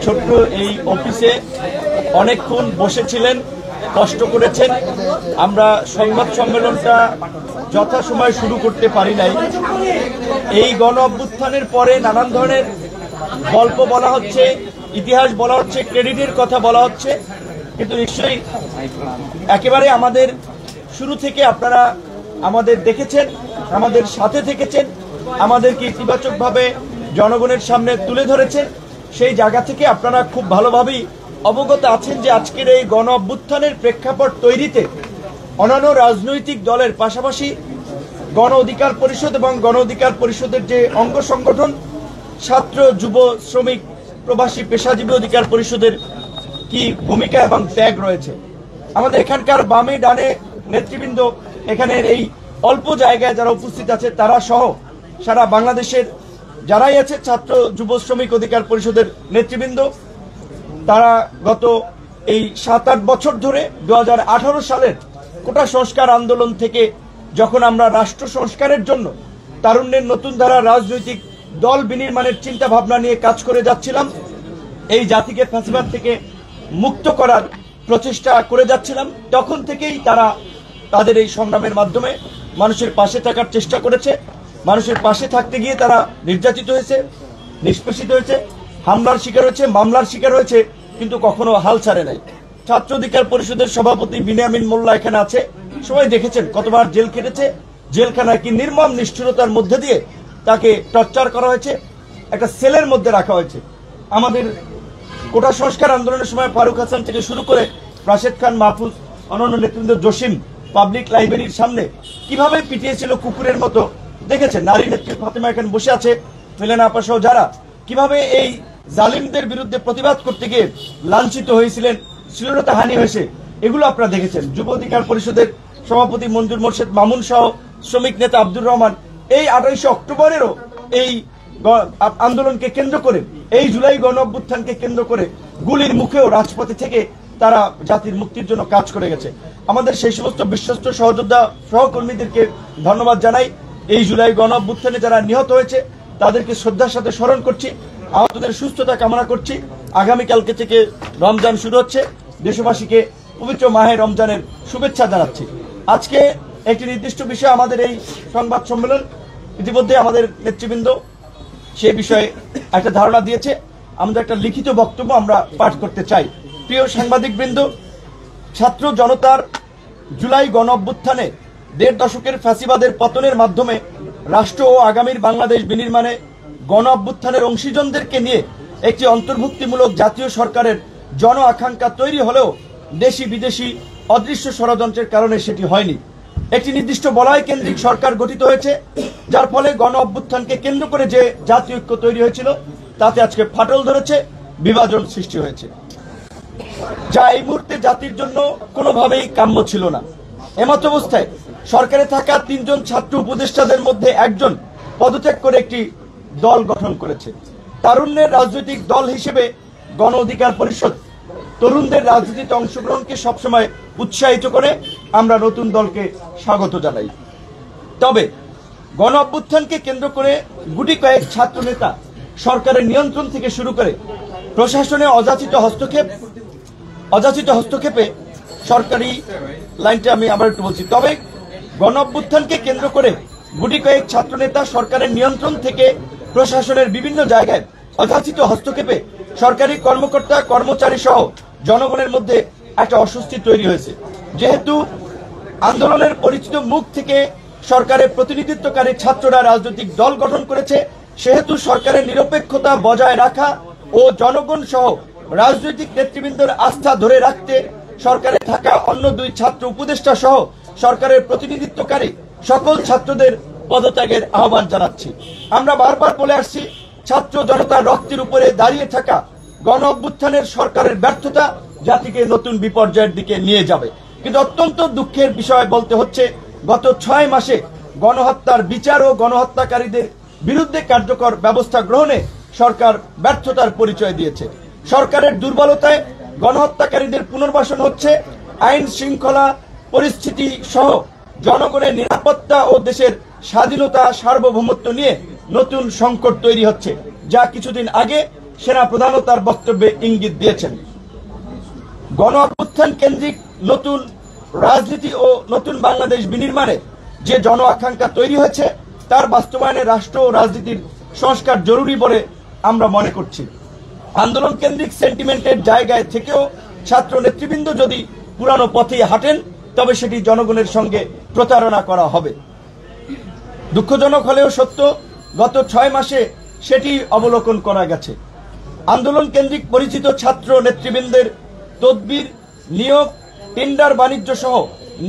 ছোট্ট এই অফিসে অনেকক্ষণ বসেছিলেন, কষ্ট করেছেন। আমরা সংবাদ সম্মেলনটা যথাসময়ে শুরু করতে পারি নাই। এই গণ অভ্যুত্থানের পরে নানান ধরনের গল্প বলা হচ্ছে, ইতিহাস বলা হচ্ছে, ক্রেডিটের কথা বলা হচ্ছে, কিন্তু নিশ্চয়ই একেবারে আমাদের শুরু থেকে আপনারা আমাদের দেখেছেন, আমাদের সাথে থেকেছেন, আমাদেরকে ইতিবাচকভাবে জনগণের সামনে তুলে ধরেছেন। সেই জায়গা থেকে আপনারা খুব ভালোভাবেই অবগত আছেন যে আজকের এই গণ অভ্যুত্থানের প্রেক্ষাপট তৈরিতে অন্যান্য রাজনৈতিক দলের পাশাপাশি গণ অধিকার পরিষদ এবং গণ অধিকার পরিষদের যে অঙ্গ সংগঠন ছাত্র, যুব, শ্রমিক, প্রবাসী, পেশাজীবী অধিকার পরিষদের কি ভূমিকা এবং ত্যাগ রয়েছে। আমাদের এখানকার বামে ডানে নেতৃবৃন্দ, এখানের এই অল্প জায়গায় যারা উপস্থিত আছে তারা সহ সারা বাংলাদেশের যারাই আছে ছাত্র, যুব, শ্রমিক অধিকার পরিষদের নেতৃবৃন্দ, তারা গত এই 7-8 বছর ধরে 2018 সালের কোটা সংস্কার আন্দোলন থেকে যখন আমরা রাষ্ট্র সংস্কারের জন্য তারুণ্যের নতুন ধারা রাজনৈতিক দল বিনির্মাণের চিন্তা ভাবনা নিয়ে কাজ করে যাচ্ছিলাম, এই জাতিকে ফ্যাসিবাদ থেকে মুক্ত করার প্রচেষ্টা করে যাচ্ছিলাম, তখন থেকেই তারা তাদের এই সংগ্রামের মাধ্যমে মানুষের পাশে থাকার চেষ্টা করেছে। মানুষের পাশে থাকতে গিয়ে তারা নির্যাতিত হয়েছে, নিষ্পেষিত হয়েছে, হামলার শিকার হয়েছে, মামলার শিকার হয়েছে, কিন্তু কখনো হাল ছাড়ে নাই। ছাত্র অধিকার পরিষদের সভাপতি বিনিয়ামিন মোল্লা এখানে আছে, সবাই দেখেছেন কতবার জেল খেটেছে, জেলখানায় কি নির্মম নিষ্ঠুরতার মধ্যে দিয়ে তাকে টর্চার করা হয়েছে, একটা সেলের মধ্যে রাখা হয়েছে। আমাদের কোটা সংস্কার আন্দোলনের সময় ফারুক হাসান থেকে শুরু করে রাশেদ খান, মাহফুজ, অন্যান্য নেতৃবৃন্দ, জসিম পাবলিক লাইব্রেরির সামনে কিভাবে পিটিয়েছিল কুকুরের মতো দেখেছেন। নারী নেত্রী ফাতেমা এখানে বসে আছে, ফেলেনা আপা সহ যারা কিভাবে এই জালিমদের বিরুদ্ধে প্রতিবাদ করতে গিয়ে লাঞ্ছিত হয়েছিলেন, শ্লীলতা হানি হয়েছে, এগুলো আপনারা দেখেছেন। যুব অধিকার পরিষদের সভাপতি মঞ্জুর মোর্শেদ মামুন সহ শ্রমিক নেতা আব্দুর রহমান এই 28 অক্টোবরেরও এই আন্দোলনকে কেন্দ্র করে, এই জুলাই গণ অভ্যুত্থানকে কেন্দ্র করে গুলির মুখেও রাজপথে থেকে তারা জাতির মুক্তির জন্য কাজ করে গেছে। আমাদের সেই সমস্ত বিশ্বস্ত সহযোদ্ধা সহকর্মীদেরকে ধন্যবাদ জানাই। এই জুলাই গণ অভ্যুত্থানে যারা নিহত হয়েছে তাদেরকে শ্রদ্ধার সাথে স্মরণ করছি, আহতদের সুস্থতা কামনা করছি। আগামীকালকে থেকে রমজান শুরু হচ্ছে, দেশবাসীকে পবিত্র মাহে রমজানের শুভেচ্ছা জানাচ্ছি। আজকে একটি নির্দিষ্ট বিষয় আমাদের এই সংবাদ সম্মেলন, ইতিমধ্যে আমাদের নেতৃবৃন্দ সে বিষয়ে একটা ধারণা দিয়েছে। আমাদের একটা লিখিত বক্তব্য আমরা পাঠ করতে চাই। প্রিয় সাংবাদিকবৃন্দ, ছাত্র জনতার জুলাই গণ অভ্যুত্থানে 1.5 দশকের ফ্যাসিবাদের পতনের মাধ্যমে রাষ্ট্র ও আগামীর বাংলাদেশ বিনির্মাণে গণ অভ্যুত্থানের অংশীজনদেরকে নিয়ে একটি অন্তর্ভুক্তিমূলক জাতীয় সরকারের জন আকাঙ্ক্ষা তৈরি হলেও দেশি বিদেশি অদৃশ্য ষড়যন্ত্রের কারণে সেটি হয়নি। একটি নির্দিষ্ট বলয় কেন্দ্রিক সরকার গঠিত হয়েছে, যার ফলে গণ অভ্যুত্থানকে কেন্দ্র করে যে জাতীয় ঐক্য তৈরি হয়েছিল তাতে আজকে ফাটল ধরেছে, বিভাজন সৃষ্টি হয়েছে, যা এই মুহূর্তে জাতির জন্য কোনোভাবেই কাম্য ছিল না। এমত অবস্থায় সরকারে থাকা 3 জন ছাত্র উপদেষ্টাদের মধ্যে একজন পদত্যাগ করে একটি দল গঠন করেছে। তারুণ্যের রাজনৈতিক দল হিসেবে গণ অধিকার পরিষদ তরুণদের রাজনীতিতে অংশগ্রহণকে সবসময় উৎসাহিত করে, আমরা নতুন দলকে স্বাগত জানাই। তবে গণ অভ্যুত্থানকে কেন্দ্র করে গুটি কয়েক ছাত্র নেতা সরকারের নিয়ন্ত্রণ থেকে শুরু করে প্রশাসনে অযাচিত হস্তক্ষেপে সরকারি লাইনটা আমি আবার একটু বলছি। তবে গণ অভ্যুত্থানকে কেন্দ্র করে গুটি কয়েক ছাত্র নেতা সরকারের নিয়ন্ত্রণ থেকে প্রশাসনের বিভিন্ন জায়গায় অযাচিত হস্তক্ষেপে সরকারি কর্মকর্তা, কর্মচারী সহ জনগণের মধ্যে একটা অস্বস্তি তৈরি হয়েছে। যেহেতু আন্দোলনের পরিচিত মুখ থেকে সরকারের প্রতিনিধিত্বকারী ছাত্ররা রাজনৈতিক দল গঠন করেছে, সেহেতু সরকারের নিরপেক্ষতা বজায় রাখা ও জনগণ সহ রাজনৈতিক নেতৃবৃন্দের আস্থা ধরে রাখতে সরকারে থাকা অন্য 2 ছাত্র উপদেষ্টা সহ সরকারের প্রতিনিধিত্বকারী সকল ছাত্রদের পদত্যাগের আহ্বান জানাচ্ছি। আমরা বারবার বলে আসছি, ছাত্র জনতার রক্তের উপরে দাঁড়িয়ে থাকা গণ অভ্যুত্থানের সরকারের ব্যর্থতা জাতিকে নতুন বিপর্যয়ের দিকে নিয়ে যাবে। কিন্তু অত্যন্ত দুঃখের বিষয় বলতে হচ্ছে, গত 6 মাসে গণহত্যার বিচার ও গণহত্যাকারীদের বিরুদ্ধে কার্যকর ব্যবস্থা গ্রহণে সরকার ব্যর্থতার পরিচয় দিয়েছে। সরকারের দুর্বলতায় গণহত্যাকারীদের পুনর্বাসন হচ্ছে, আইন শৃঙ্খলা পরিস্থিতি সহ জনগণের নিরাপত্তা ও দেশের স্বাধীনতা, সার্বভৌমত্ব নিয়ে নতুন সংকট তৈরি হচ্ছে, যা কিছুদিন আগে সেনা প্রধানও তার বক্তব্যে ইঙ্গিত দিয়েছেন। গণ অভ্যুত্থান কেন্দ্রিক নতুন রাজনীতি ও নতুন বাংলাদেশ বিনির্মাণে যে জন আকাঙ্ক্ষা তৈরি হয়েছে তার বাস্তবায়নে রাষ্ট্র ও রাজনীতির সংস্কার জরুরি বলে আমরা মনে করছি। আন্দোলন কেন্দ্রিক সেন্টিমেন্টের জায়গায় থেকেও ছাত্র নেতৃবৃন্দ যদি পুরানো পথে হাঁটেন তবে সেটি জনগণের সঙ্গে প্রতারণা করা হবে। দুঃখজনক হলেও সত্য, গত 6 মাসে সেটি অবলোকন করা গেছে। আন্দোলন কেন্দ্রিক পরিচিত ছাত্র নেতৃবৃন্দের তদবির, নিয়োগ, টেন্ডার বাণিজ্য সহ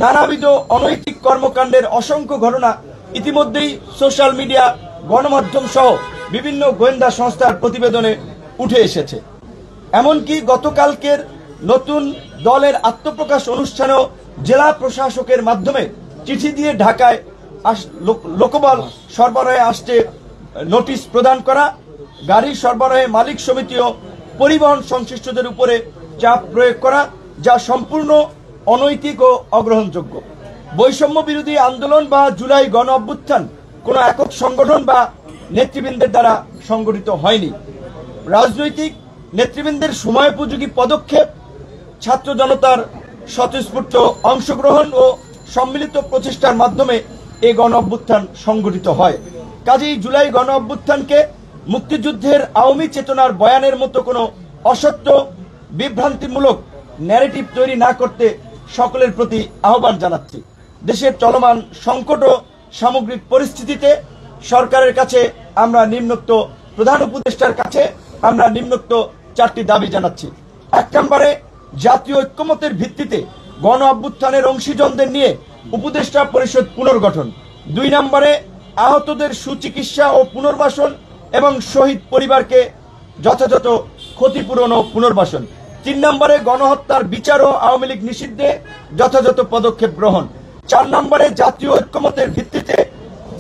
নানাবিধ অনৈতিক কর্মকাণ্ডের অসংখ্য ঘটনা ইতিমধ্যেই সোশ্যাল মিডিয়া, গণমাধ্যম সহ বিভিন্ন গোয়েন্দা সংস্থার প্রতিবেদনে উঠে এসেছে। এমনকি গতকালকের নতুন দলের আত্মপ্রকাশ অনুষ্ঠানেও জেলা প্রশাসকের মাধ্যমে চিঠি দিয়ে ঢাকায় লোকবল সরবরাহে আসতে নোটিশ প্রদান করা, গাড়ি সরবরাহে মালিক সমিতি ও পরিবহন সংশ্লিষ্টদের উপরে চাপ প্রয়োগ করা, যা সম্পূর্ণ অনৈতিক ও অগ্রহণযোগ্য। বৈষম্য বিরোধী আন্দোলন বা জুলাই গণ অভ্যুত্থান কোনো একক সংগঠন বা নেতৃবৃন্দের দ্বারা সংগঠিত হয়নি। রাজনৈতিক নেতৃবৃন্দের সময়োপযোগী পদক্ষেপ, ছাত্র জনতার স্বতঃস্ফূর্ত অংশগ্রহণ ও সম্মিলিত প্রচেষ্টার মাধ্যমে এই গণ অভ্যুত্থান সংগঠিত হয়। কাজেই জুলাই গণ অভ্যুত্থানকে মুক্তিযুদ্ধের আওয়ামী চেতনার বয়ানের মতো কোনো অসত্য, বিভ্রান্তিমূলক ন্যারেটিভ তৈরি না করতে সকলের প্রতি আহ্বান জানাচ্ছি। দেশের চলমান সংকট ও সামগ্রিক পরিস্থিতিতে সরকারের কাছে আমরা নিম্নোক্ত প্রধান উপদেষ্টার কাছে আমরা নিম্নোক্ত 4টি দাবি জানাচ্ছি। 1 নম্বরে জাতীয় ঐক্যমতের ভিত্তিতে গণ অভ্যুত্থানের অংশীজনদের নিয়ে উপদেষ্টা পরিষদ পুনর্গঠন। 2 নম্বরে আহতদের সুচিকিৎসা ও পুনর্বাসন এবং শহীদ পরিবারকে যথাযথ ক্ষতিপূরণ ও পুনর্বাসন। 3 নম্বরে গণহত্যার বিচার ও আওয়ামী লীগ নিষিদ্ধে যথাযথ পদক্ষেপ গ্রহণ। 4 নম্বরে জাতীয় ঐক্যমতের ভিত্তিতে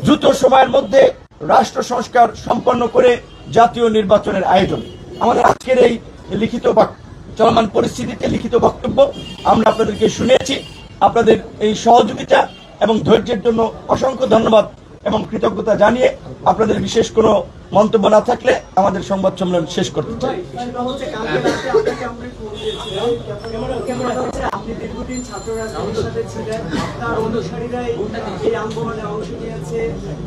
দ্রুত সময়ের মধ্যে রাষ্ট্র সংস্কার সম্পন্ন করে জাতীয় নির্বাচনের আয়োজন। আমাদের আজকের এই লিখিত চলমান পরিস্থিতিতে লিখিত বক্তব্য আমরা আপনাদেরকে শুনেছি। আপনাদের এই সহযোগিতা এবং ধৈর্যের জন্য অসংখ্য ধন্যবাদ এবং কৃতজ্ঞতা জানিয়ে আপনাদের বিশেষ কোনো মন্তব্য না থাকলে আমাদের সংবাদ সম্মেলন শেষ করতে চাই। আপনি দীর্ঘদিন ছাত্র রাজনীতির সাথে ছিলেন, আপনার অনুসারীরা এই আন্দোলনে অংশ নিয়েছে,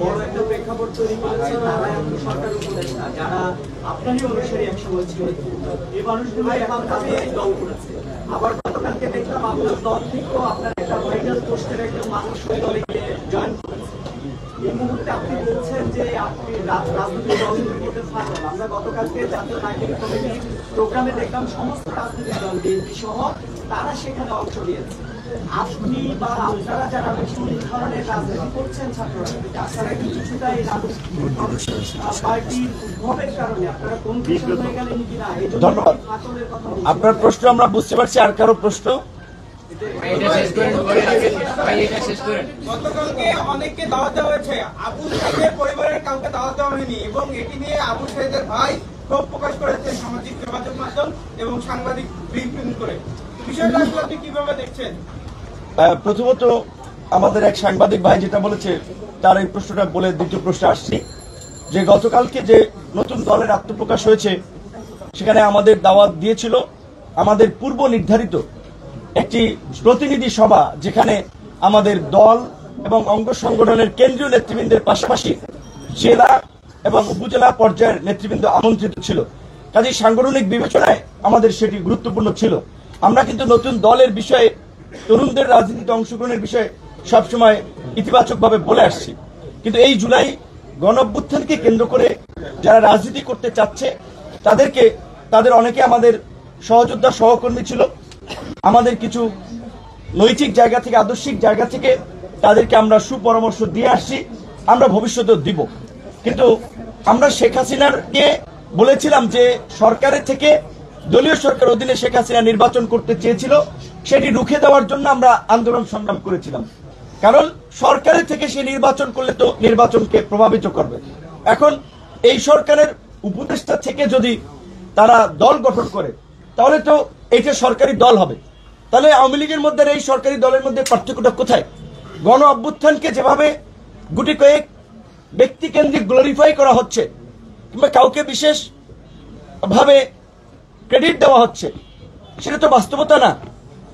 বড় একটা প্রেক্ষাপট তৈরি করেছে, তারা এখন সরকার উপদেষ্টা যারা আপনারই অনুসারী একসময় ছিল, এই মানুষগুলো এখন তাদের দল করেছে। আবার গতকালকে দেখলাম আপনার দল থেকেও আপনার একটা ভাইরাল পোস্টের একজন মানুষ ওই দলে জয়েন করেছে। এই মুহূর্তে আপনি বলছেন যে আপনি রাজনৈতিক দলগুলোর মধ্যে থাকবেন। আমরা গতকালকে জাতীয় নাগরিক কমিটির প্রোগ্রামে দেখলাম সমস্ত রাজনৈতিক দল বিএনপি সহ তারা সেখানে অংশ নিয়েছে। আপনি বা আপনারা যারা এই ধরনের রাজনীতি করছেন ছাত্র রাজনীতি, আপনারা কি কিছুটা এই পার্টির উদ্ভবের কারণে আপনারা কনফিউশন হয়ে গেলেন কিনা? ধন্যবাদ। আপনার প্রশ্ন আমরা বুঝতে পারছি। আর কারো প্রশ্ন? গতকালকে অনেককে দাওয়াত দেওয়া হয়েছে, আবু সাইদের পরিবারের কাউকে দাওয়াত দেওয়া হয়নি এবং এটি নিয়ে আবু সাইদের ভাই ক্ষোভ প্রকাশ করেছেন সামাজিক যোগাযোগ মাধ্যম এবং সাংবাদিক ব্রিফিং করে। বিষয়টা আসলে আপনি কিভাবে দেখছেন? প্রথমত আমাদের এক সাংবাদিক ভাই যেটা বলেছে তার এই প্রশ্নটা বলে দ্বিতীয় প্রশ্ন আসছি যে গতকালকে যে নতুন দলের আত্মপ্রকাশ হয়েছে সেখানে আমাদের দাওয়াত দিয়েছিল আমাদের পূর্ব নির্ধারিত একটি প্রতিনিধি সভা, যেখানে আমাদের দল এবং অঙ্গ সংগঠনের কেন্দ্রীয় নেতৃবৃন্দের পাশাপাশি জেলা এবং উপজেলা পর্যায়ের নেতৃবৃন্দ আমন্ত্রিত ছিল। কাজেই সাংগঠনিক বিবেচনায় আমাদের সেটি গুরুত্বপূর্ণ ছিল। আমরা কিন্তু নতুন দলের বিষয়ে, তরুণদের রাজনীতিতে অংশগ্রহণের বিষয়ে সবসময় ইতিবাচকভাবে বলে আসছি। কিন্তু এই জুলাই গণঅভ্যুত্থানকে কেন্দ্র করে যারা রাজনীতি করতে চাচ্ছে তাদের অনেকে আমাদের সহযোদ্ধা সহকর্মী ছিল। আমাদের কিছু নৈতিক জায়গা থেকে, আদর্শিক জায়গা থেকে তাদেরকে আমরা সুপরামর্শ দিয়ে আসছি, আমরা ভবিষ্যতেও দিব। কিন্তু আমরা শেখ হাসিনাকে বলেছিলাম যে সরকারের থেকে, দলীয় সরকার অধীনে শেখ হাসিনা নির্বাচন করতে চেয়েছিল, সেটি রুখে দেওয়ার জন্য আমরা আন্দোলন সংগ্রাম করেছিলাম। কারণ সরকারের থেকে সে নির্বাচন করলে তো নির্বাচনকে প্রভাবিত করবে। এখন এই সরকারের উপদেষ্টা থেকে যদি তারা দল গঠন করে তাহলে তো এইটা সরকারি দল হবে। তাহলে আওয়ামী লীগের মধ্যে এই সরকারি দলের মধ্যে পার্থক্যটা কোথায়? গণ অভ্যুত্থানকে যেভাবে গুটি কয়েক ব্যক্তি কেন্দ্রিক গ্লোরিফাই করা হচ্ছে কিংবা কাউকে বিশেষ ভাবে ক্রেডিট দেওয়া হচ্ছে, সেটা তো বাস্তবতা না।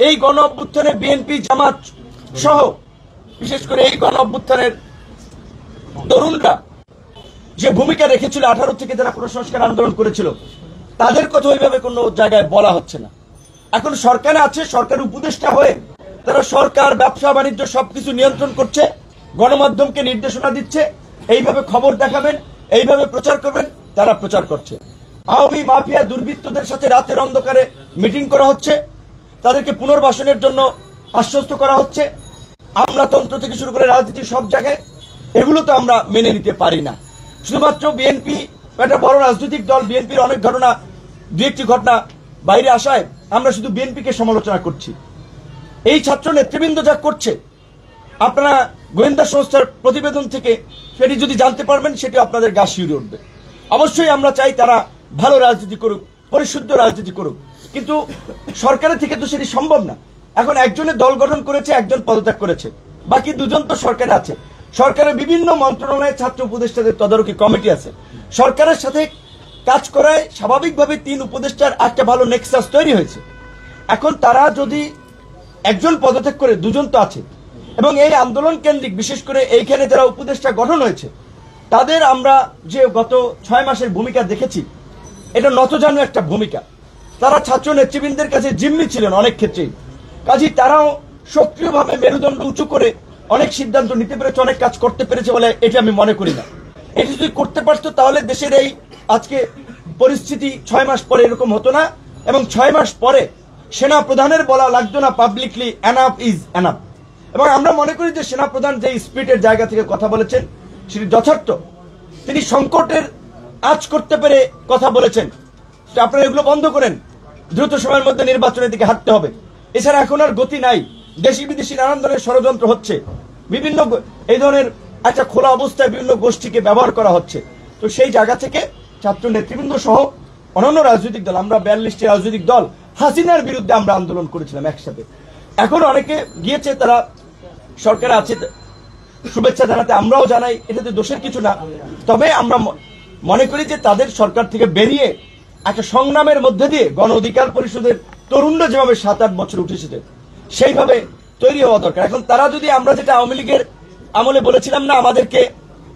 এই গণ অভ্যুত্থানে বিএনপি, জামাত সহ বিশেষ করে এই গণ অভ্যুত্থানের তরুণরা যে ভূমিকা রেখেছিল, 18 থেকে যারা সংস্কার আন্দোলন করেছিল, তাদের কথা ওইভাবে কোনো জায়গায় বলা হচ্ছে না। এখন সরকারে আছে, সরকার উপদেষ্টা হয়ে তারা সরকার, ব্যবসা বাণিজ্য সবকিছু নিয়ন্ত্রণ করছে, গণমাধ্যমকে নির্দেশনা দিচ্ছে, এইভাবে খবর দেখাবেন, এইভাবে প্রচার করবেন, তারা প্রচার করছে। আওয়ামী মাফিয়া দুর্বৃত্তদের সাথে রাতের অন্ধকারে মিটিং করা হচ্ছে, তাদেরকে পুনর্বাসনের জন্য আশ্বস্ত করা হচ্ছে, আমলাতন্ত্র থেকে শুরু করে রাজনীতি সব জায়গায়। এগুলো তো আমরা মেনে নিতে পারি না। শুধুমাত্র বিএনপি একটা বড় রাজনৈতিক দল, বিএনপির অনেক ঘটনা, দু একটি ঘটনা বাইরে আসায় আমরা শুধু বিএনপিকে সমালোচনা করছি। এই ছাত্র নেতৃবৃন্দ যা করছে, আপনারা গোয়েন্দা সংস্থার প্রতিবেদন থেকে সেটি যদি জানতে পারবেন, সেটি আপনাদের গা শিউরে উঠবে। অবশ্যই আমরা চাই তারা ভালো রাজনীতি করুক, পরিশুদ্ধ রাজনীতি করুক, কিন্তু সরকারের থেকে তো সেটি সম্ভব না। এখন একজনের দল গঠন করেছে, একজন পদত্যাগ করেছে, বাকি দুজন তো সরকারে আছে। সরকারের বিভিন্ন মন্ত্রণালয়ে ছাত্র উপদেষ্টাদের তদারকি কমিটি আছে। সরকারের সাথে কাজ করায় স্বাভাবিকভাবে 3 উপদেষ্টার একটা ভালো নেক্সাস তৈরি হয়েছে। এখন তারা যদি একজন পদত্যাগ করে, দুজন তো আছে, এবং এই আন্দোলন কেন্দ্রিক বিশেষ করে এইখানে যারা উপদেষ্টা গঠন হয়েছে, তাদের আমরা যে গত 6 মাসের ভূমিকা দেখেছি, এটা নতজানু একটা ভূমিকা। তারা ছাত্র নেতৃবৃন্দের কাছে জিম্মি ছিলেন অনেক ক্ষেত্রেই, কাজেই তারাও সক্রিয়ভাবে মেরুদণ্ড উঁচু করে অনেক সিদ্ধান্ত নিতে পেরেছে, অনেক কাজ করতে পেরেছে বলে এটা আমি মনে করি না। এটি যদি করতে পারতো তাহলে দেশের এই আজকে পরিস্থিতি 6 মাস পরে এরকম হতো না, এবং 6 মাস পরে সেনা প্রধানের বলা লাগতো না পাবলিকলি এনাফ ইজ এনাফ। এবং আমরা মনে করি যে সেনা প্রধান যে স্পিরিটের জায়গা থেকে কথা বলেছেন সেটি যথার্থ। তিনি সংকটের আঁচ করতে পেরে কথা বলেছেন। আপনারা এগুলো বন্ধ করেন, দ্রুত সময়ের মধ্যে নির্বাচনের দিকে হাঁটতে হবে, এছাড়া এখন আর গতি নাই। দেশি বিদেশি নানান ধরনের ষড়যন্ত্র হচ্ছে, বিভিন্ন এই ধরনের একটা খোলা অবস্থায় বিভিন্ন গোষ্ঠীকে ব্যবহার করা হচ্ছে। তো সেই জায়গা থেকে ছাত্র নেতৃবৃন্দ সহ অন্যান্য রাজনৈতিক দল, আমরা 42টি রাজনৈতিক দল হাসিনার বিরুদ্ধে আমরা আন্দোলন করেছিলাম একসাথে। এখন অনেকে গিয়েছে, তারা সরকারে আছে, শুভেচ্ছা জানাতে আমরাও জানাই, এটাতে দোষের কিছু না। তবে আমরা মনে করি যে তাদের সরকার থেকে বেরিয়ে একটা সংগ্রামের মধ্যে দিয়ে গণ অধিকার পরিষদের তরুণরা যেভাবে 7-8 বছর উঠে এসেছে, সেইভাবে তৈরি হওয়া দরকার। এখন তারা যদি, আমরা যেটা আওয়ামী লীগের আমলে বলেছিলাম না, আমাদেরকে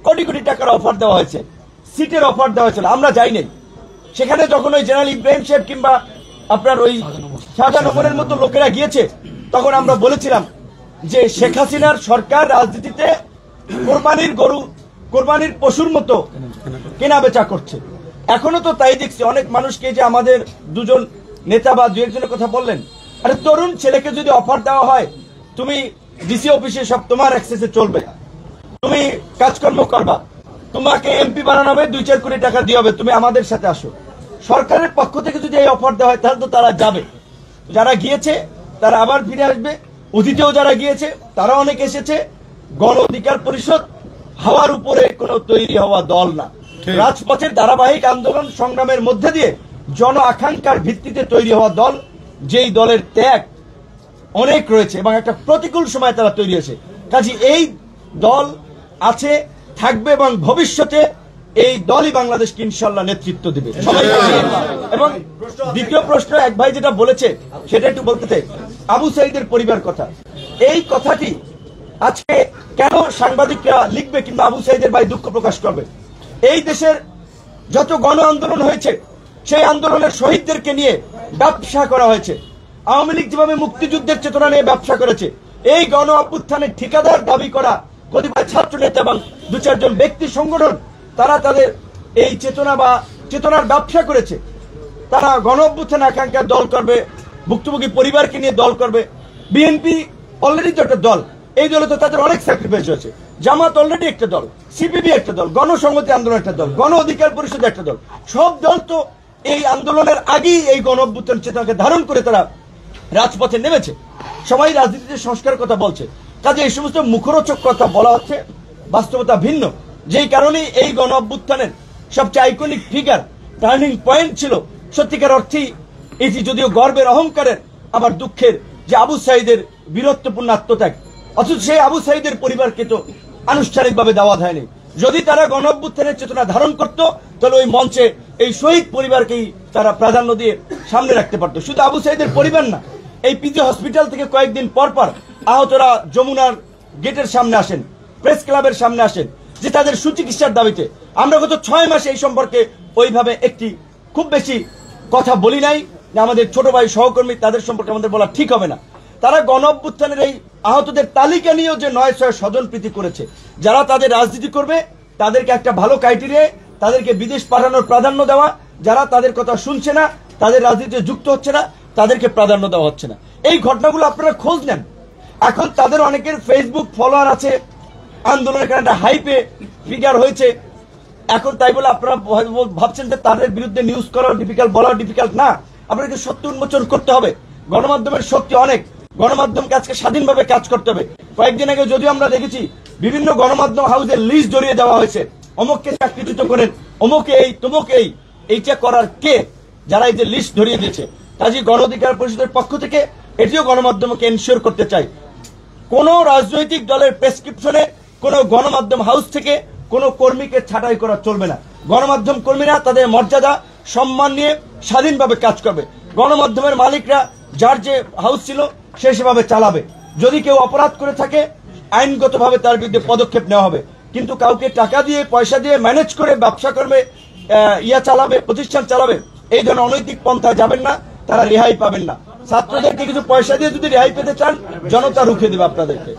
কোটি কোটি টাকার অফার দেওয়া হয়েছে, সিটের অফার দেওয়া হয়েছিল, আমরা যাইনি সেখানে। যখন ওই জেনারেল ইব্রাহিম সাহেব কিংবা আপনার ওই শাহজাহানের মতো লোকেরা গিয়েছে, তখন আমরা বলেছিলাম যে শেখ হাসিনার সরকার রাজনীতিতে কোরবানির গরু, কোরবানির পশুর মতো কেনা বেচা করছে। এখনো তো তাই দেখছি। অনেক মানুষকে, যে আমাদের দুজন নেতা বা 2-1জনের কথা বললেন, আরে তরুণ ছেলেকে যদি অফার দেওয়া হয়, তুমি ডিসি অফিসে সব তোমার অ্যাক্সেসে চলবে, তুমি কাজকর্ম করবা, তোমাকে এমপি বানানো হবে, 2-4 কোটি টাকা দিয়ে হবে, তুমি আমাদের সাথে আসো। সরকারের পক্ষ থেকে যদি এই অফার দেওয়া হয়, তাহলে তো তারা যাবে। যারা গিয়েছে তারা আবার ফিরে আসবে, অতীতেও যারা গিয়েছে তারা অনেক এসেছে। গণ অধিকার পরিষদ হাওয়ার উপরে কোনো তৈরি হওয়া দল না, রাজপথের ধারাবাহিক আন্দোলন সংগ্রামের মধ্যে দিয়ে জন আকাঙ্ক্ষার ভিত্তিতে তৈরি হওয়া দল, যেই দলের ত্যাগ অনেক রয়েছে এবং একটা প্রতিকূল সময় তারা তৈরি হয়েছে। কাজে এই দল আছে, থাকবে, এবং ভবিষ্যতে এই দলই বাংলাদেশকে ইনশাল্লাহ নেতৃত্ব দেবে। এবং দ্বিতীয় প্রশ্ন, এক ভাই যেটা বলেছে সেটা একটু বলতে চাই, আবু সাঈদের পরিবার কথা। এই কথাটি আজকে কেন সাংবাদিকরা লিখবে কিংবা আবু সাঈদের ভাই দুঃখ প্রকাশ করবে? এই দেশের যত গণ আন্দোলন হয়েছে, সেই আন্দোলনের শহীদদেরকে নিয়ে ব্যবসা করা হয়েছে। আওয়ামী লীগ যেভাবে মুক্তিযুদ্ধের চেতনা নিয়ে ব্যবসা করেছে, এই গণ অভ্যুত্থানের ঠিকাদার দাবি করা কতিপয় ছাত্র নেতা এবং 2-4 জন ব্যক্তি সংগঠন, তারা তাদের এই চেতনা বা চেতনার ব্যবসা করেছে। তারা গণ অভ্যুত্থান আকাঙ্ক্ষার দল করবে, ভুক্তভোগী পরিবারকে নিয়ে দল করবে। বিএনপি অলরেডি তো একটা দল, এই দলে তো তাদের অনেক স্যাক্রিফাইস হয়েছে। জামাত অলরেডি একটা দল, সিপিবি একটা দল, গণসংহতি আন্দোলন একটা দল, গণ অধিকার পরিষদ একটা দল। সব দল তো এই আন্দোলনের আগেই এই গণ অভ্যুত্থান চেতনাকে ধারণ করে তারা রাজপথে নেমেছে। সবাই রাজনীতিতে সংস্কারের কথা বলছে, কাজে এই সমস্ত মুখরোচক কথা বলা হচ্ছে, বাস্তবতা ভিন্ন। যেই কারণে এই গণ অভ্যুত্থানের সবচেয়ে আইকনিক ফিগার, টার্নিং পয়েন্ট ছিল সত্যিকার অর্থেই এটি যদিও গর্বের, অহংকারের, আবার দুঃখের, যে আবু সাঈদের বীরত্বপূর্ণ আত্মত্যাগ। অথচ সেই আবু সাঈদের পরিবারকে তো আনুষ্ঠানিকভাবে দাওয়াত হয়নি। যদি তারা গণ অভ্যুত্থানের চেতনা ধারণ করত, তাহলে ওই মঞ্চে এই শহীদ পরিবারকেই তারা প্রাধান্য দিয়ে সামনে রাখতে পারতো। শুধু আবু সাইদের পরিবার না, এই পিজি হসপিটাল থেকে কয়েকদিন পর পর আহতরা যমুনার গেটের সামনে আসেন, প্রেস ক্লাবের সামনে আসেন, যে তাদের সুচিকিৎসার দাবিতে। আমরা গত 6 মাসে এই সম্পর্কে ওইভাবে একটি খুব বেশি কথা বলি নাই, যে আমাদের ছোট ভাই সহকর্মী তাদের সম্পর্কে আমাদের বলা ঠিক হবে না। তারা গণ অভ্যুত্থানের এই আহতদের তালিকা নিয়েও যে 9-6 স্বজনপ্রীতি করেছে। যারা তাদের রাজনীতি করবে তাদেরকে একটা ভালো ক্রাইটেরিয়ায় তাদেরকে বিদেশ পাঠানোর প্রাধান্য দেওয়া, যারা তাদের কথা শুনছে না, তাদের রাজনীতিতে যুক্ত হচ্ছে না, তাদেরকে প্রাধান্য দেওয়া হচ্ছে না। এই ঘটনাগুলো আপনারা খোঁজ নেন। এখন তাদের অনেকের ফেসবুক ফলোয়ার আছে, আন্দোলনের কারণে একটা হাইপে ফিগার হয়েছে। এখন তাই বলে আপনারা ভাবছেন যে তাদের বিরুদ্ধে নিউজ করা ডিফিকাল্ট, বলা ডিফিকাল্ট না। আপনাকে সত্য উন্মোচন করতে হবে। গণমাধ্যমের শক্তি অনেক, গণমাধ্যমকে আজকে স্বাধীনভাবে কাজ করতে হবে। কয়েকদিন আগে যদিও আমরা দেখেছি বিভিন্ন গণমাধ্যম হাউসের লিস্ট জড়িয়ে দেওয়া হয়েছে, অমুককে চাকরিচ্যুত করেন, অমুকে এই তমুকে এই, এইটা করার কে? যারা এই যে লিস্ট ধরিয়ে দিয়েছে। কাজী গণ অধিকার পরিষদের পক্ষ থেকে এটিও গণমাধ্যমকে এনশিওর করতে চাই, কোন রাজনৈতিক দলের প্রেসক্রিপশনে কোন গণমাধ্যম হাউস থেকে কোন কর্মীকে ছাঁটাই করা চলবে না। গণমাধ্যম কর্মীরা তাদের মর্যাদা সম্মান নিয়ে স্বাধীনভাবে কাজ করবে। গণমাধ্যমের মালিকরা যার যে হাউস ছিল সে সেভাবে চালাবে। যদি কেউ অপরাধ করে থাকে আইনগতভাবে তার বিরুদ্ধে পদক্ষেপ নেওয়া হবে। কিন্তু কাউকে টাকা দিয়ে পয়সা দিয়ে ম্যানেজ করে ব্যবসা করবে, চালাবে, প্রতিষ্ঠান চালাবে, এই ধরনের অনৈতিক পন্থায় যাবেন না, তারা রেহাই পাবেন না। ছাত্রদেরকে কিছু পয়সা দিয়ে যদি রেহাই পেতে চান, জনতা রুখে দেবে আপনাদেরকে।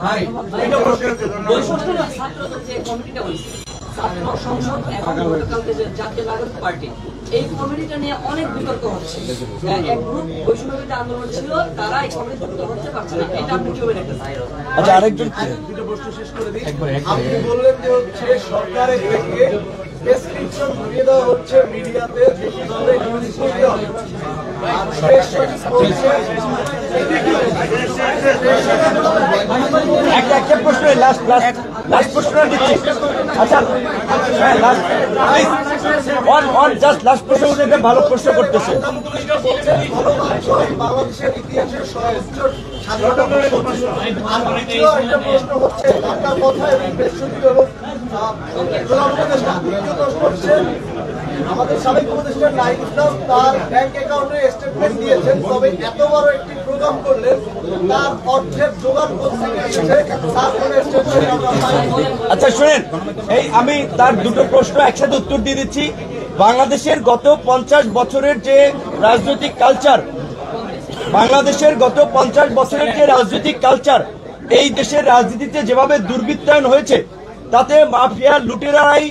এই কমিটিটা নিয়ে অনেক বিতর্ক হচ্ছে। এক গ্রুপ বৈষম্যবিরোধী আন্দোলন ছিল, তারা এই কমিটি যুক্ত হতে পারছে না। এটা আপনি কিভাবে দেখতেছেন? আচ্ছা, আরেকজন আপনি বললেন যে হচ্ছে সরকারের থেকে প্রেসক্রিপশন ধরিয়ে দেওয়া হচ্ছে মিডিয়াতে, একটা প্রশ্ন, লাস্ট প্রশ্ন দিচ্ছি। আচ্ছা, জাস্ট লাস্ট প্রশ্ন, একটা ভালো প্রশ্ন করতেছে। বাংলাদেশের ইতিহাসের সর্বোচ্চ স্বাধীনতা প্রশ্ন হচ্ছে আপনার কথা এবং আমাদের সাবেক উপদেষ্টা নাহিদ ইসলাম তার ব্যাংক অ্যাকাউন্টে স্টেটমেন্ট দিয়েছেন, তবে এত বড় একটি প্রোগ্রাম করলেন, তার অর্থের জোগাড় করতে আচ্ছা শুনেন, এই আমি তার দুটো প্রশ্ন একসাথে উত্তর দিয়ে দিচ্ছি। বাংলাদেশের গত 50 বছরের যে রাজনৈতিক কালচার, বাংলাদেশের গত 50 বছরের যে রাজনৈতিক কালচার, এই দেশের রাজনীতিতে যেভাবে দুর্বৃত্তায়ন হয়েছে, তাতে মাফিয়া লুটেরাই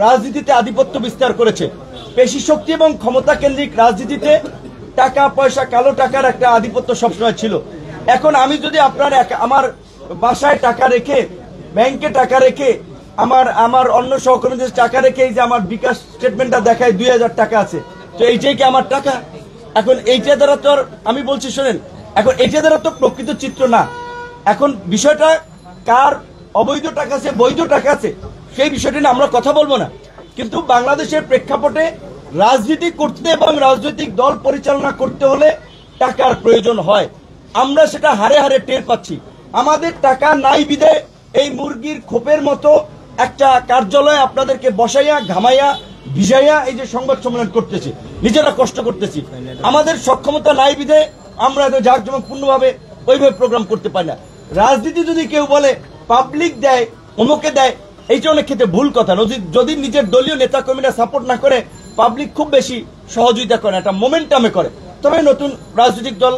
রাজনীতিতে আধিপত্য বিস্তার করেছে। পেশি শক্তি এবং ক্ষমতা কেন্দ্রিক রাজনীতিতে টাকা পয়সা, কালো টাকার একটা আধিপত্য সবসময় ছিল। এখন আমি যদি আপনার আমার বাসায় টাকা রেখে, ব্যাংকে টাকা রেখে, আমার অন্য সহকর্মীদের টাকা রেখে, এই যে আমার বিকাশ স্টেটমেন্টটা দেখায় 2000 টাকা আছে, তো এইটাই কি আমার টাকা? এখন এইটা দ্বারা তো আমি বলছি শোনেন, এখন এইটা দ্বারা তো প্রকৃত চিত্র না। এখন বিষয়টা কার অবৈধ টাকা আছে, বৈধ টাকা আছে, সেই বিষয়টা নিয়ে আমরা কথা বলবো না। কিন্তু বাংলাদেশের প্রেক্ষাপটে রাজনীতি করতে এবং রাজনৈতিক দল পরিচালনা করতে হলে টাকার প্রয়োজন হয়। আমরা সেটা হারে হারে টের পাচ্ছি। আমাদের টাকা নাই বিধে এই মুরগির খোপের মতো একটা কার্যালয়ে আপনাদেরকে বসাইয়া, ঘামাইয়া, ভিজাইয়া এই যে সংবাদ সম্মেলন করতেছি, নিজেরা কষ্ট করতেছি। আমাদের সক্ষমতা নাই বিধে আমরা এত জাঁকজমকপূর্ণভাবে ওইভাবে প্রোগ্রাম করতে পারি না। রাজনীতি যদি কেউ বলে পাবলিক দেয়, অমুকে দেয়, এইটা অনেক ক্ষেত্রে ভুল কথা। যদি নিজের দলীয় নেতাকর্মীরা সাপোর্ট না করে, পাবলিক খুব বেশি সহযোগিতা করে, একটা মোমেন্টামে করে, তবে নতুন রাজনৈতিক দল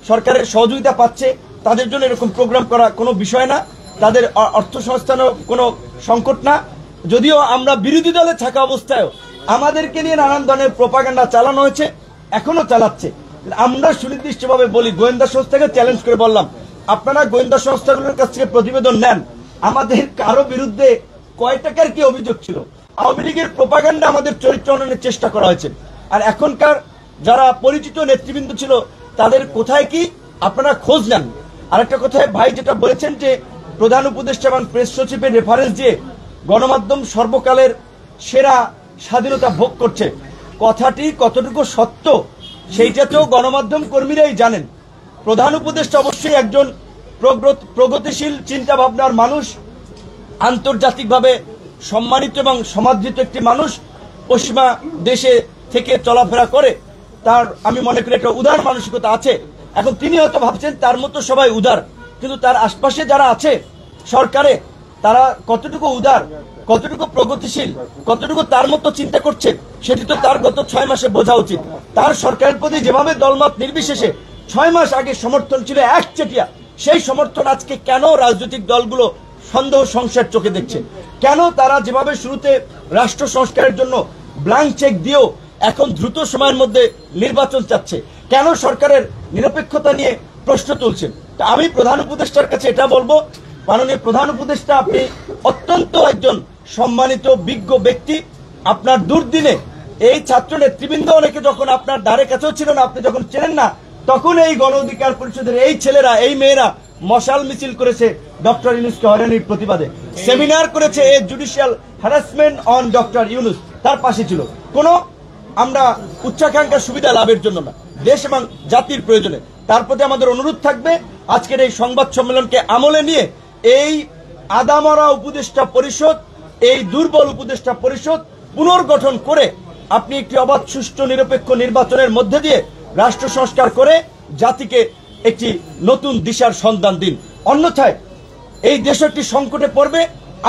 সরকারের সহযোগিতা পাচ্ছে, তাদের জন্য এরকম প্রোগ্রাম করা কোনো বিষয় না, তাদের অর্থ সংস্থানও কোনো সংকট না। যদিও আমরা বিরোধী দলে থাকা অবস্থায়ও আমাদেরকে নিয়ে নানান ধরনের প্রোপাগান্ডা চালানো হয়েছে, এখনো চালাচ্ছে। আমরা সুনির্দিষ্টভাবে বলি, গোয়েন্দা সংস্থাকে চ্যালেঞ্জ করে বললাম, আপনারা গোয়েন্দা সংস্থাগুলোর কাছ থেকে প্রতিবেদন নেন, আমাদের কারো বিরুদ্ধে কয় টাকার কি অভিযোগ ছিল। আওয়ামী লীগের প্রোপাগান্ডা আমাদের চরিত্র উন্নয়নের চেষ্টা করা হয়েছে। আর এখনকার যারা পরিচিত নেতৃবৃন্দ ছিল তাদের কোথায় কি আপনারা খোঁজ নেন। আরেকটা কথায় ভাই যেটা বলেছেন যে প্রধান উপদেষ্টা এবং প্রেস সচিবের রেফারেন্স দিয়ে গণমাধ্যম সর্বকালের সেরা স্বাধীনতা ভোগ করছে, কথাটি কতটুকু সত্য সেইটা তো গণমাধ্যম কর্মীরাই জানেন। প্রধান উপদেষ্টা অবশ্যই একজন প্রগতিশীল চিন্তা ভাবনার মানুষ, আন্তর্জাতিকভাবে সম্মানিত এবং সমাদৃত একটি মানুষ। পশ্চিমা দেশে থেকে চলাফেরা করে, তার আমি মনে করি একটা উদার মানসিকতা আছে। এখন তিনি হয়তো ভাবছেন তার মতো সবাই উদার, কিন্তু তার আশপাশে যারা আছে সরকারে তারা কতটুকু উদার, কতটুকু প্রগতিশীল, কতটুকু তার মতো চিন্তা করছে সেটি তো তার গত 6 মাসে বোঝা উচিত। তার সরকারের প্রতি যেভাবে দলমত নির্বিশেষে 6 মাস আগে সমর্থন ছিল একচেটিয়া, সেই সমর্থন আজকে কেন রাজনৈতিক দলগুলো সন্দেহ সংশয়ের চোখে দেখছে? কেন তারা যেভাবে শুরুতে রাষ্ট্র সংস্কারের জন্য ব্ল্যাঙ্ক চেক দিয়েও এখন দ্রুত সময়ের মধ্যে নির্বাচন চাচ্ছে? কেন সরকারের নিরপেক্ষতা নিয়ে প্রশ্ন তুলছেন? তা আমি প্রধান উপদেষ্টার কাছে এটা বলবো, মাননীয় প্রধান উপদেষ্টা, আপনি অত্যন্ত একজন সম্মানিত বিজ্ঞ ব্যক্তি। আপনার দুর্দিনে এই ছাত্র নেতৃবৃন্দ অনেকে যখন আপনার দ্বারে কাছেও ছিল না, আপনি যখন চেনেন না, তখন এই গণ অধিকার পরিষদের এই ছেলেরা এই মেয়েরা মশাল মিছিল করেছে ডক্টর ইউনূসকে হয়রানির প্রতিবাদে, সেমিনার করেছে এই judicial harassment on doctor Yunus, তার পাশে ছিল। কোনো আমরা উচ্চাকাঙ্ক্ষার সুবিধা লাভের জন্য না, দেশ এবং জাতির প্রয়োজনে। তার প্রতি আমাদের অনুরোধ থাকবে আজকের এই সংবাদ সম্মেলনকে আমলে নিয়ে এই আদামরা উপদেষ্টা পরিষদ, এই দুর্বল উপদেষ্টা পরিষদ পুনর্গঠন করে আপনি একটি অবাধ, সুষ্ঠু, নিরপেক্ষ নির্বাচনের মধ্যে দিয়ে রাষ্ট্র সংস্কার করে জাতিকে একটি নতুন দিশার সন্ধান দিন। অন্যথায় এই দেশ একটি সংকটে পড়বে,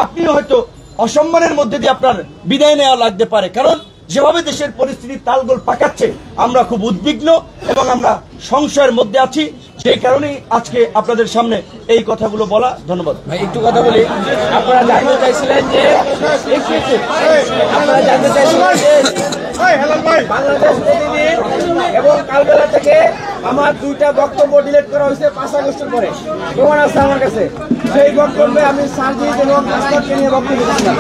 আপনিও হয়তো অসম্মানের মধ্যে দিয়ে আপনার বিদায় নেওয়া লাগতে পারে। কারণ যেভাবে দেশের পরিস্থিতি তালগোল পাকাচ্ছে, আমরা খুব উদ্বিগ্ন এবং আমরা সংশয়ের মধ্যে আছি। সেই কারণেই আজকে আপনাদের সামনে এই কথাগুলো বলা। ধন্যবাদ। ভাই একটু কথা বলি, আপনারা জানতে চাইছিলেন যে বাংলাদেশ প্রতিদিন এবং কালবেলা থেকে আমার 2টা বক্তব্য ডিলিট করা হয়েছে 5 আগস্টের পরে, প্রমাণ আছে আমার কাছে। সেই বক্তব্যে আমি সার্জিস এবং আস্তাদকে নিয়ে বক্তব্য দিচ্ছিলাম।